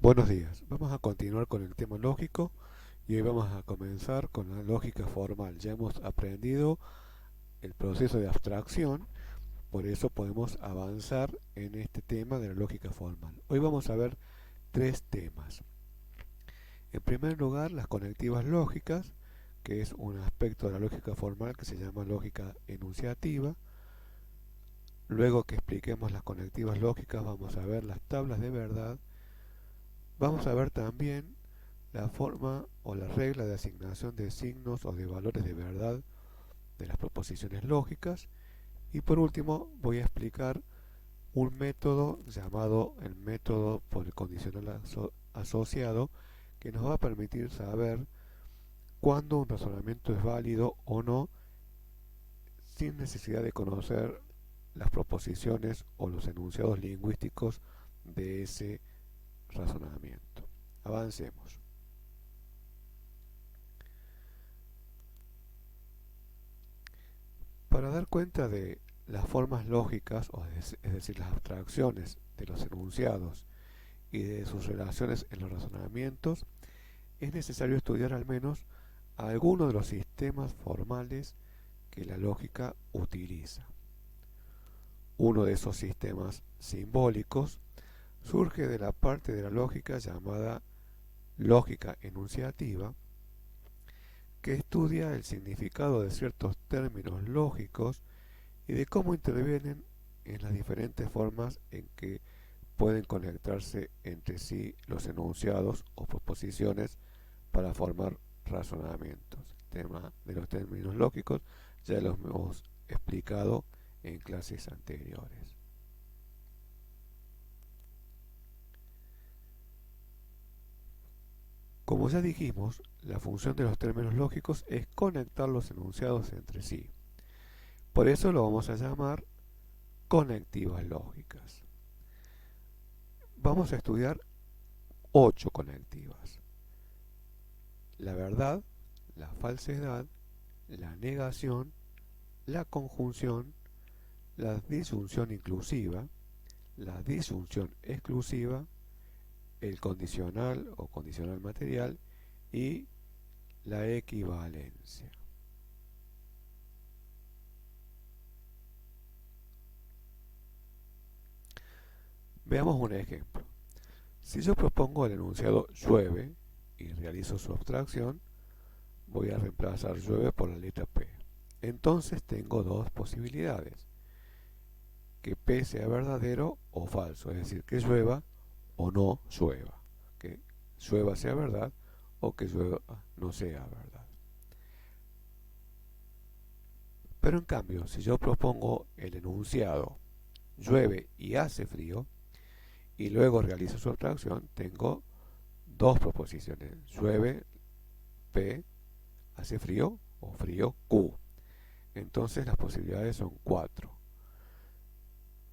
Buenos días. Vamos a continuar con el tema lógico y hoy vamos a comenzar con la lógica formal. Ya hemos aprendido el proceso de abstracción, por eso podemos avanzar en este tema de la lógica formal. Hoy vamos a ver tres temas. En primer lugar, las conectivas lógicas, que es un aspecto de la lógica formal que se llama lógica enunciativa. Luego que expliquemos las conectivas lógicas, vamos a ver las tablas de verdad. Vamos a ver también la forma o la regla de asignación de signos o de valores de verdad de las proposiciones lógicas. Y por último voy a explicar un método llamado el método por el condicional asociado, que nos va a permitir saber cuándo un razonamiento es válido o no sin necesidad de conocer las proposiciones o los enunciados lingüísticos de ese razonamiento. Avancemos. Para dar cuenta de las formas lógicas, es decir, las abstracciones de los enunciados y de sus relaciones en los razonamientos, es necesario estudiar al menos algunos de los sistemas formales que la lógica utiliza. Uno de esos sistemas simbólicos surge de la parte de la lógica llamada lógica enunciativa, que estudia el significado de ciertos términos lógicos y de cómo intervienen en las diferentes formas en que pueden conectarse entre sí los enunciados o proposiciones para formar razonamientos. El tema de los términos lógicos ya los hemos explicado en clases anteriores. Como ya dijimos, la función de los términos lógicos es conectar los enunciados entre sí. Por eso lo vamos a llamar conectivas lógicas. Vamos a estudiar 8 conectivas: la verdad, la falsedad, la negación, la conjunción, la disyunción inclusiva, la disyunción exclusiva, el condicional o condicional material y la equivalencia. Veamos un ejemplo. Si yo propongo el enunciado llueve y realizo su abstracción, voy a reemplazar llueve por la letra P. Entonces tengo dos posibilidades: que P sea verdadero o falso, es decir, que llueva o no llueva, que llueva sea verdad o que llueva no sea verdad. Pero en cambio, si yo propongo el enunciado llueve y hace frío y luego realizo su abstracción, tengo dos proposiciones: llueve P, hace frío o frío Q. Entonces las posibilidades son cuatro: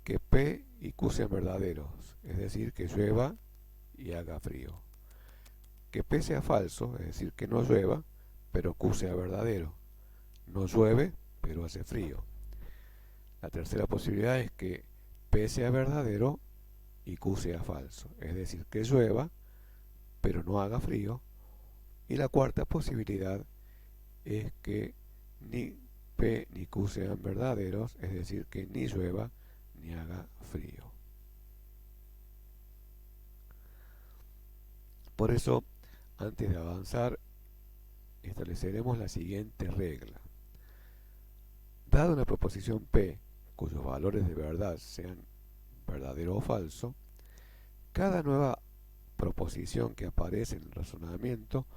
que P y Q sean verdaderos, es decir, que llueva y haga frío; que P sea falso, es decir, que no llueva, pero Q sea verdadero, no llueve, pero hace frío. La tercera posibilidad es que P sea verdadero y Q sea falso, es decir, que llueva, pero no haga frío. Y la cuarta posibilidad es que ni P ni Q sean verdaderos, es decir, que ni llueva ni haga frío. Por eso, antes de avanzar, estableceremos la siguiente regla. Dada una proposición P cuyos valores de verdad sean verdadero o falso, cada nueva proposición que aparece en el razonamiento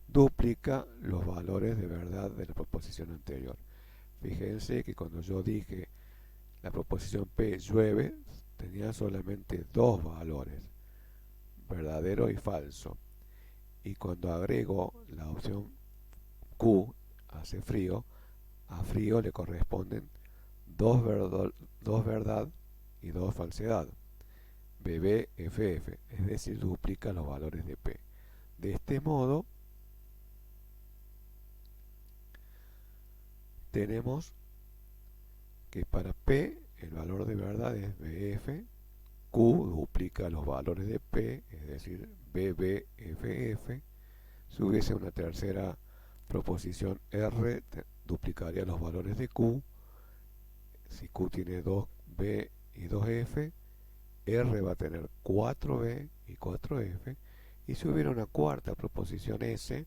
duplica los valores de verdad de la proposición anterior. Fíjense que cuando yo dije la proposición P llueve, tenía solamente dos valores, verdadero y falso. Y cuando agrego la opción Q, hace frío, a frío le corresponden dos verdad y dos falsedad. BB, FF, es decir, duplica los valores de P. De este modo, tenemos que para P el valor de verdad es BF Q duplica los valores de P, es decir, BBFF. Si hubiese una tercera proposición R, duplicaría los valores de Q. Si Q tiene 2B y 2F, R va a tener 4B y 4F. Y si hubiera una cuarta proposición S,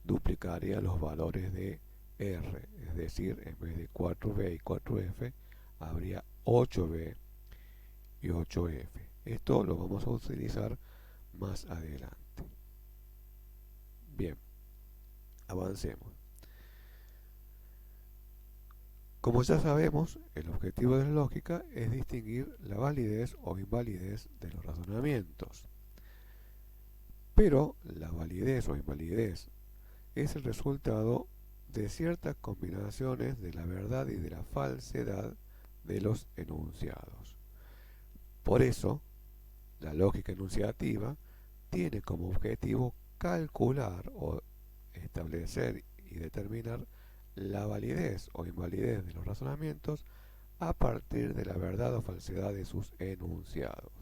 duplicaría los valores de R, es decir, en vez de 4B y 4F, habría 8B y 8F. Esto lo vamos a utilizar más adelante. Bien, avancemos. Como ya sabemos, el objetivo de la lógica es distinguir la validez o invalidez de los razonamientos. Pero la validez o invalidez es el resultado de ciertas combinaciones de la verdad y de la falsedad de los enunciados. Por eso, la lógica enunciativa tiene como objetivo calcular o establecer y determinar la validez o invalidez de los razonamientos a partir de la verdad o falsedad de sus enunciados.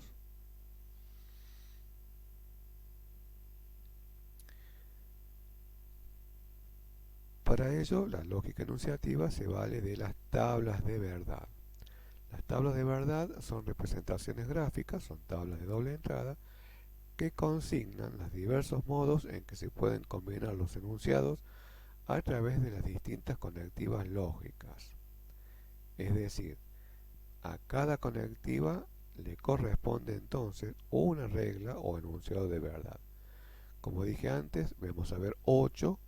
Para ello, la lógica enunciativa se vale de las tablas de verdad. Las tablas de verdad son representaciones gráficas, son tablas de doble entrada, que consignan los diversos modos en que se pueden combinar los enunciados a través de las distintas conectivas lógicas. Es decir, a cada conectiva le corresponde entonces una regla o enunciado de verdad. Como dije antes, vamos a ver 8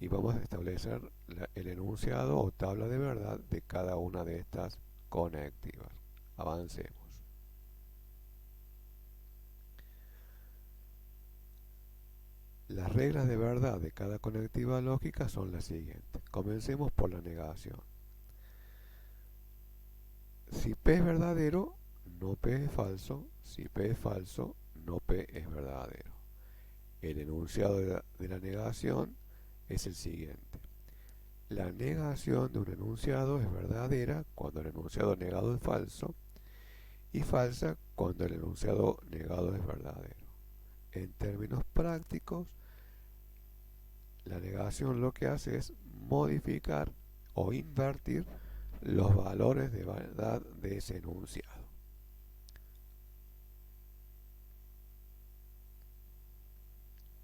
y vamos a establecer el enunciado o tabla de verdad de cada una de estas conectivas. Avancemos. Las reglas de verdad de cada conectiva lógica son las siguientes. Comencemos por la negación. Si P es verdadero, no P es falso. Si P es falso, no P es verdadero. El enunciado de la negación es el siguiente. La negación de un enunciado es verdadera cuando el enunciado negado es falso y falsa cuando el enunciado negado es verdadero. En términos prácticos, la negación lo que hace es modificar o invertir los valores de verdad de ese enunciado.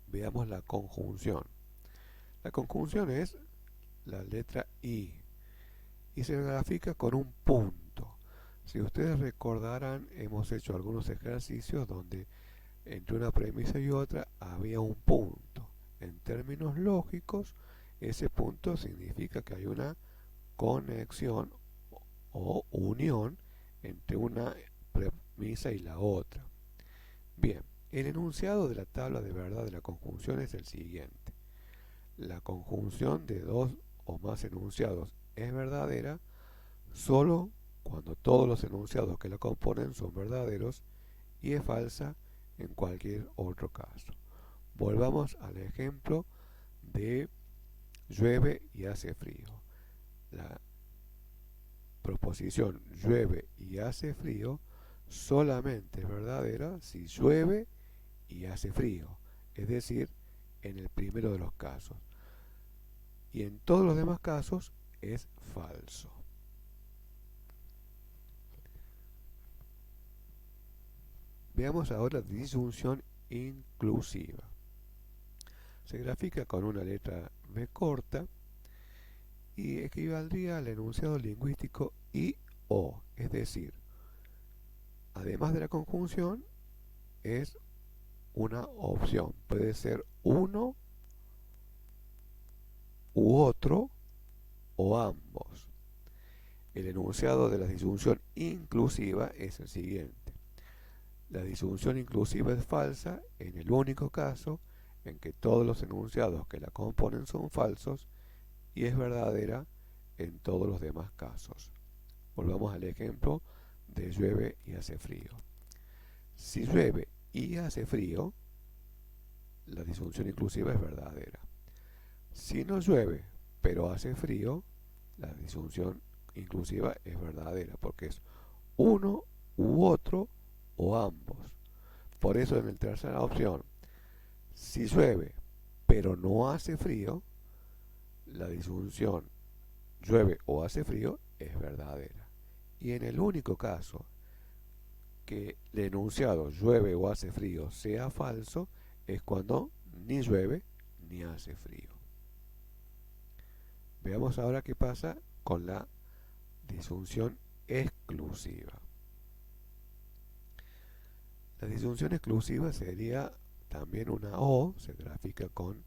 Veamos la conjunción. La conjunción es la letra I y se grafica con un punto. Si ustedes recordarán, hemos hecho algunos ejercicios donde entre una premisa y otra había un punto. En términos lógicos, ese punto significa que hay una conexión o unión entre una premisa y la otra. Bien, el enunciado de la tabla de verdad de la conjunción es el siguiente. La conjunción de dos o más enunciados es verdadera solo cuando todos los enunciados que la componen son verdaderos y es falsa en cualquier otro caso. Volvamos al ejemplo de llueve y hace frío. La proposición llueve y hace frío solamente es verdadera si llueve y hace frío, es decir, en el primero de los casos. Y en todos los demás casos es falso. Veamos ahora disyunción inclusiva. Se grafica con una letra B corta y equivaldría al enunciado lingüístico y o, es decir, además de la conjunción, es una opción. Puede ser uno u otro o ambos. El enunciado de la disyunción inclusiva es el siguiente. La disyunción inclusiva es falsa en el único caso en que todos los enunciados que la componen son falsos y es verdadera en todos los demás casos. Volvamos al ejemplo de llueve y hace frío. Si llueve y hace frío, la disyunción inclusiva es verdadera. Si no llueve pero hace frío, la disyunción inclusiva es verdadera porque es uno u otro o ambos. Por eso en la tercera opción, si llueve pero no hace frío, la disyunción llueve o hace frío es verdadera. Y en el único caso que el enunciado llueve o hace frío sea falso es cuando ni llueve ni hace frío. Veamos ahora qué pasa con la disyunción exclusiva. La disyunción exclusiva sería también una O, se grafica con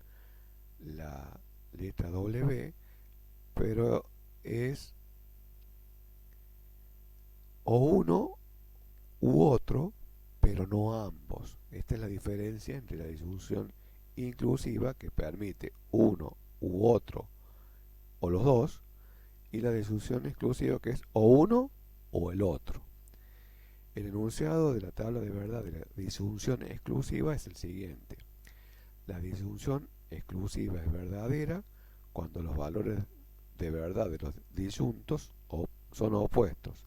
la letra W, pero es o uno u otro, pero no ambos. Esta es la diferencia entre la disyunción inclusiva, que permite uno u otro o los dos, y la disyunción exclusiva, que es o uno o el otro. El enunciado de la tabla de verdad de la disyunción exclusiva es el siguiente. La disyunción exclusiva es verdadera cuando los valores de verdad de los disyuntos son opuestos,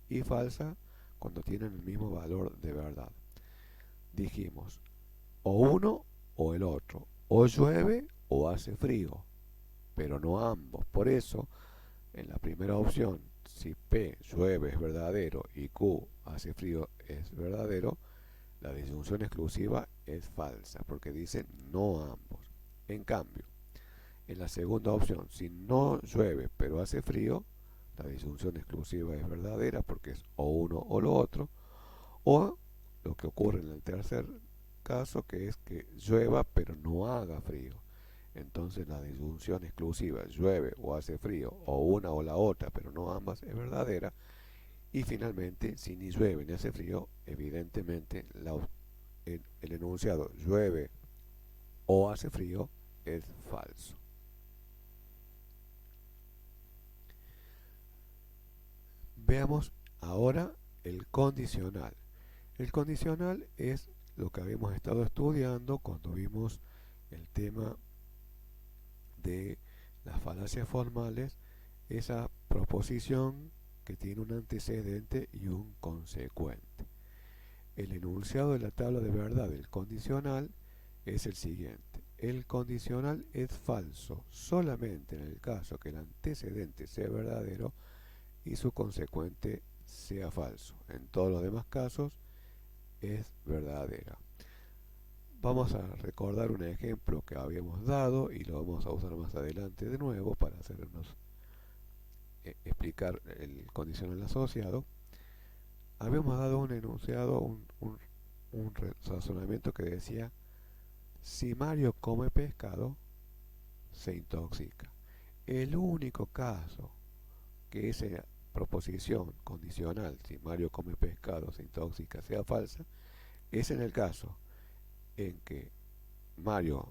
y falsa cuando tienen el mismo valor de verdad. Dijimos, o uno o el otro, o llueve o hace frío, pero no ambos. Por eso, en la primera opción, si P llueve es verdadero y Q hace frío es verdadero, la disyunción exclusiva es falsa, porque dice no ambos. En cambio, en la segunda opción, si no llueve pero hace frío, la disyunción exclusiva es verdadera, porque es o uno o lo otro. O lo que ocurre en el tercer caso, que es que llueva pero no haga frío. Entonces la disyunción exclusiva, llueve o hace frío, o una o la otra, pero no ambas, es verdadera. Y finalmente, si ni llueve ni hace frío, evidentemente el enunciado llueve o hace frío es falso. Veamos ahora el condicional. El condicional es lo que habíamos estado estudiando cuando vimos el tema de las falacias formales, esa proposición que tiene un antecedente y un consecuente. El enunciado de la tabla de verdad del condicional es el siguiente. El condicional es falso solamente en el caso que el antecedente sea verdadero y su consecuente sea falso. En todos los demás casos es verdadera. Vamos a recordar un ejemplo que habíamos dado y lo vamos a usar más adelante de nuevo para hacernos explicar el condicional asociado. Habíamos dado un enunciado, un razonamiento que decía: si Mario come pescado, se intoxica. El único caso que esa proposición condicional, si Mario come pescado, se intoxica, sea falsa, es en el caso en que Mario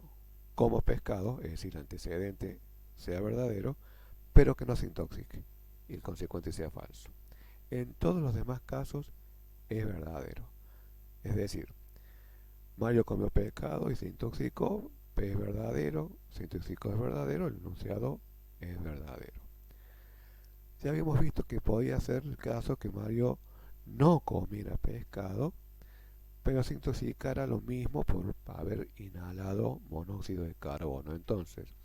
coma pescado, es decir, el antecedente sea verdadero, pero que no se intoxique y el consecuente sea falso. En todos los demás casos es verdadero. Es decir, Mario comió pescado y se intoxicó, P es verdadero, se intoxicó es verdadero, el enunciado es verdadero. Ya habíamos visto que podía ser el caso que Mario no comiera pescado, pero se intoxicara lo mismo por haber inhalado monóxido de carbono. Entonces,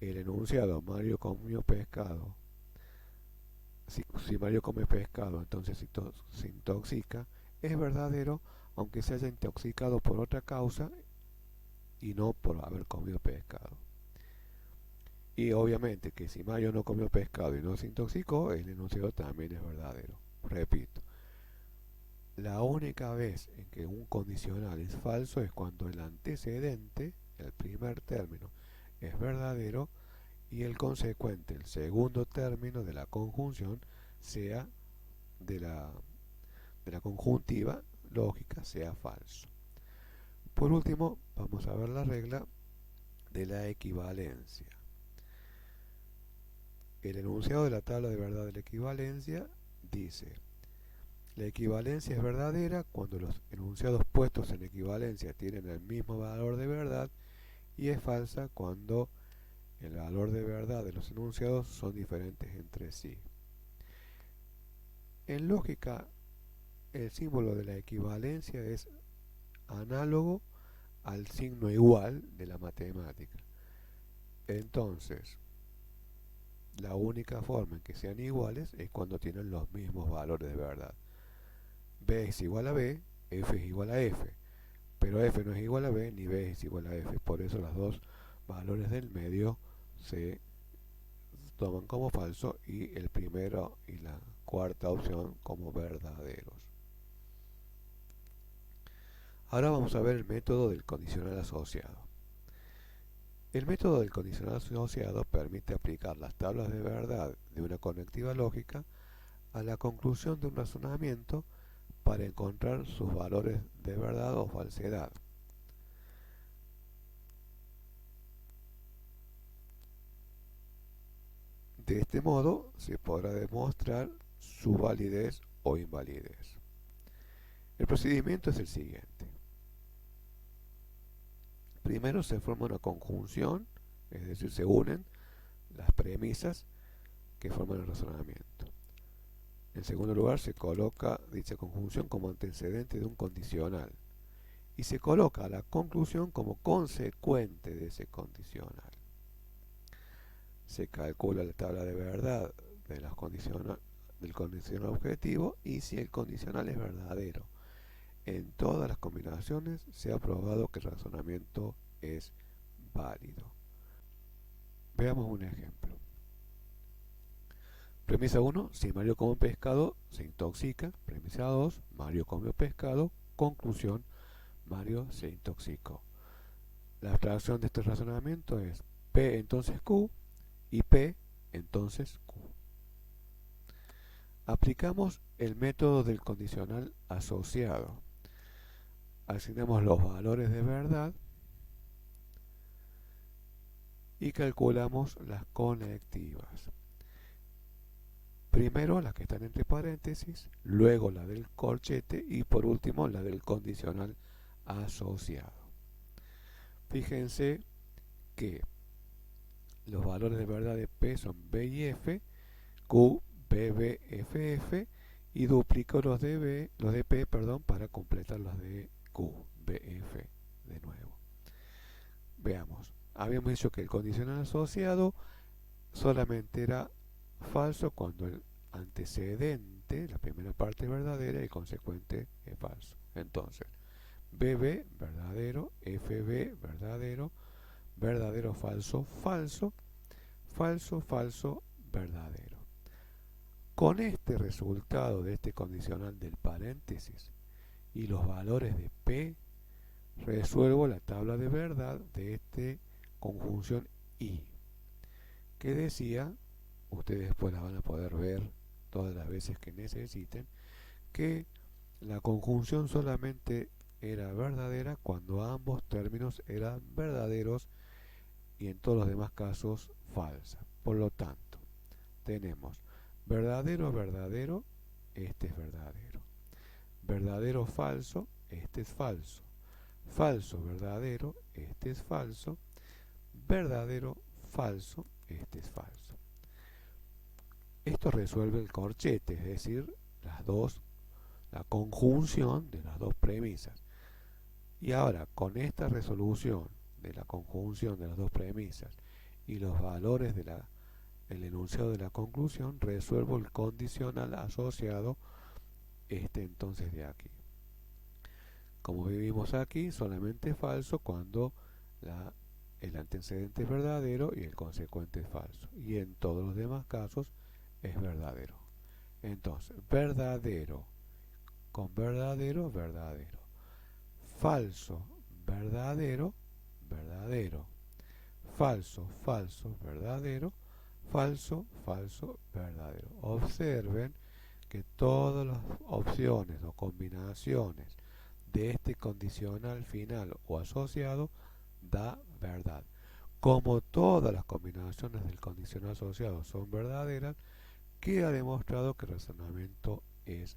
el enunciado Mario comió pescado, si Mario come pescado, entonces se intoxica, es verdadero, aunque se haya intoxicado por otra causa y no por haber comido pescado. Y obviamente que si Mario no comió pescado y no se intoxicó, el enunciado también es verdadero. Repito, la única vez en que un condicional es falso es cuando el antecedente, el primer término, es verdadero y el consecuente, el segundo término de la conjunción, sea de la conjuntiva lógica, sea falso. Por último, vamos a ver la regla de la equivalencia. El enunciado de la tabla de verdad de la equivalencia dice: la equivalencia es verdadera cuando los enunciados puestos en equivalencia tienen el mismo valor de verdad, y es falsa cuando el valor de verdad de los enunciados son diferentes entre sí. En lógica el símbolo de la equivalencia es análogo al signo igual de la matemática. Entonces, la única forma en que sean iguales es cuando tienen los mismos valores de verdad. B es igual a B, F es igual a F, pero F no es igual a B ni B es igual a F. Por eso los dos valores del medio se toman como falso y el primero y la cuarta opción como verdaderos. Ahora vamos a ver el método del condicional asociado. El método del condicional asociado permite aplicar las tablas de verdad de una conectiva lógica a la conclusión de un razonamiento para encontrar sus valores de verdad o falsedad. De este modo se podrá demostrar su validez o invalidez. El procedimiento es el siguiente. Primero se forma una conjunción, es decir, se unen las premisas que forman el razonamiento. En segundo lugar, se coloca dicha conjunción como antecedente de un condicional y se coloca la conclusión como consecuente de ese condicional. Se calcula la tabla de verdad de del condicional objetivo y si el condicional es verdadero. En todas las combinaciones se ha probado que el razonamiento es válido. Veamos un ejemplo. Premisa 1, si Mario come pescado, se intoxica. Premisa 2, Mario comió pescado. Conclusión, Mario se intoxicó. La abstracción de este razonamiento es P entonces Q y P entonces Q. Aplicamos el método del condicional asociado. Asignamos los valores de verdad y calculamos las conectivas. Primero las que están entre paréntesis, luego la del corchete y por último la del condicional asociado. Fíjense que los valores de verdad de P son B y F, Q, B, B, F, F y duplico los de P, para completar los de Q, B, F de nuevo. Veamos, habíamos dicho que el condicional asociado solamente era falso cuando el antecedente, la primera parte es verdadera y el consecuente es falso. Entonces, BB, verdadero, FB, verdadero, verdadero, falso, falso, falso, falso, verdadero. Con este resultado de este condicional del paréntesis y los valores de P, resuelvo la tabla de verdad de esta conjunción I, que decía, ustedes después la van a poder ver todas las veces que necesiten, que la conjunción solamente era verdadera cuando ambos términos eran verdaderos y en todos los demás casos falsa. Por lo tanto, tenemos verdadero, verdadero, este es verdadero. Verdadero, falso, este es falso. Falso, verdadero, este es falso. Verdadero, falso, este es falso. Esto resuelve el corchete, es decir, la conjunción de las dos premisas. Y ahora, con esta resolución de la conjunción de las dos premisas y los valores del enunciado de la conclusión, resuelvo el condicional asociado entonces de aquí. Como vivimos aquí, solamente es falso cuando el antecedente es verdadero y el consecuente es falso. Y en todos los demás casos es verdadero. Entonces, verdadero con verdadero, verdadero. Falso, verdadero, verdadero. Falso, falso, verdadero. Falso, falso, verdadero. Observen que todas las opciones o combinaciones de este condicional final o asociado da verdad. Como todas las combinaciones del condicional asociado son verdaderas, queda demostrado que el razonamiento es